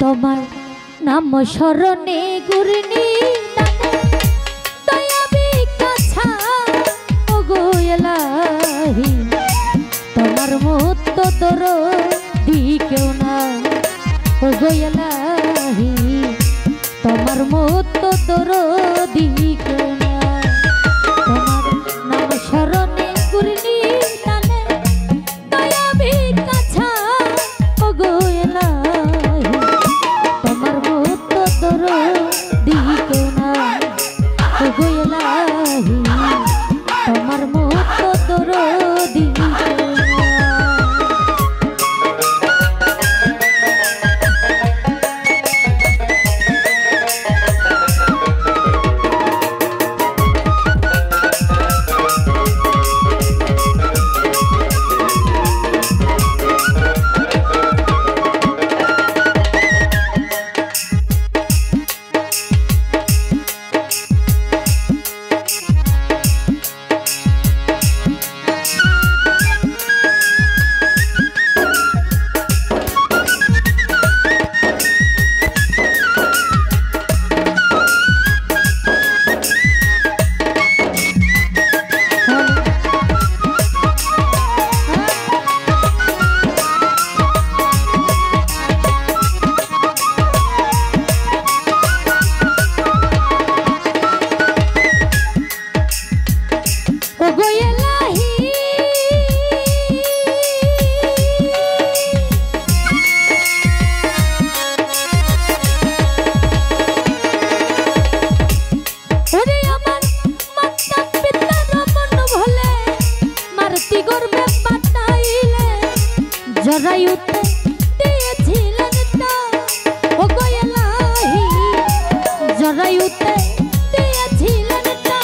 তোমার নাম স্মরণে গুরনি দয়াবি কাছা ও গো এলাহি তোমার মতো দরদি কেউ না ও গো এলাহি তোমার মতো দরদি কেউ না তোমার নাম স্মরণে গুরনি দয়াবি কাছা ও গো এলাহি তোমার মতো দরদি কেউ না ও গো এলাহি তোমার মতো দরদি কেউ না। জরায়ুতে দিয়েছিলেন তা ও গো এলাহি জরায়ুতে দিয়েছিলেন তা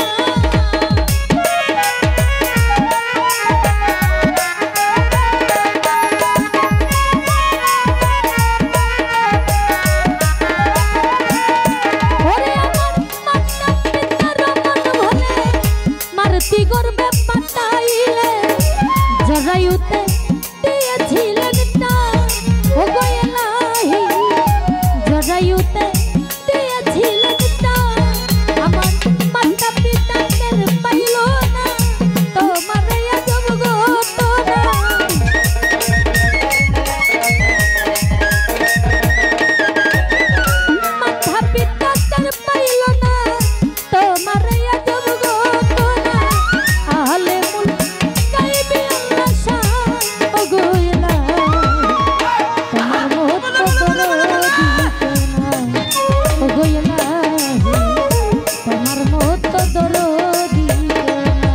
ওরে আমার মাতা পিতার মন ভোলে মারতি গর্বে পাঠাইলে জরায়ুতে দিয়েছিলেন তা ও গো এলাহি জরায়ুতে দিয়েছিলেন তা আমার মাতা পিতাদের পাইল না তোমার আজব ঘটনা মাতা পিতাদের পাইল না তোমার আজব ঘটনা আহলে মুল গাইবে আল্লাহ শাহ ও গো এলাহি তোমার মতো দরদি কেউ না ও গো এলাহি তোমার মতো দরদি কেউ না।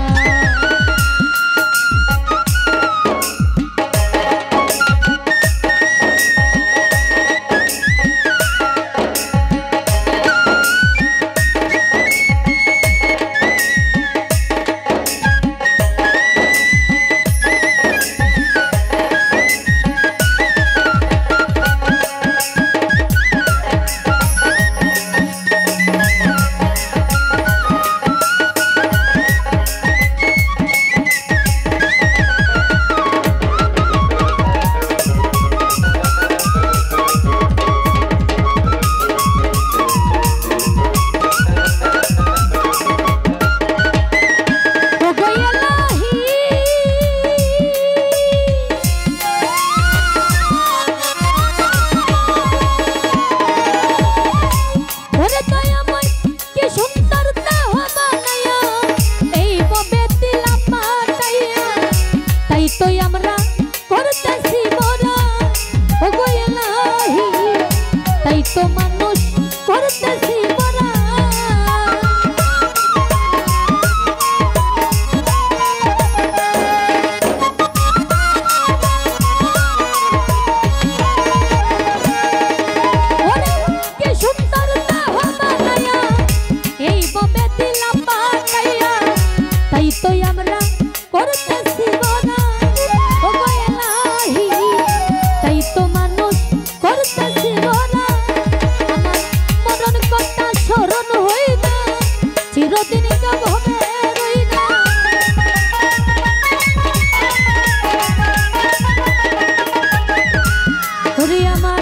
আমার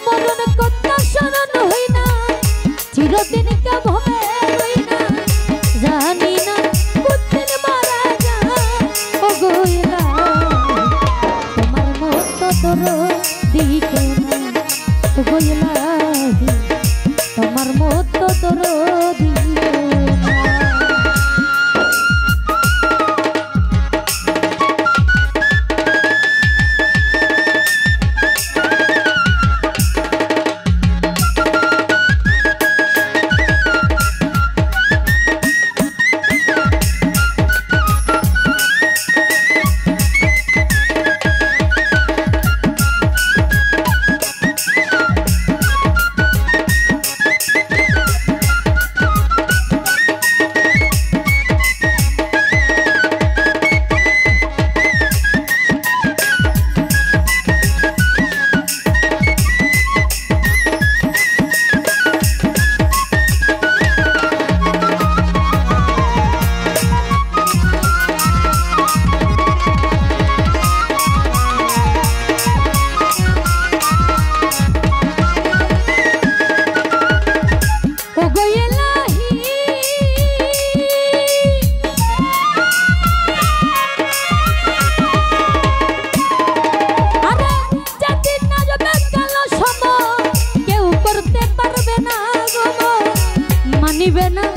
মরণ কথা ওগো ইলাহি তোমার মতো দরদি মানিবে না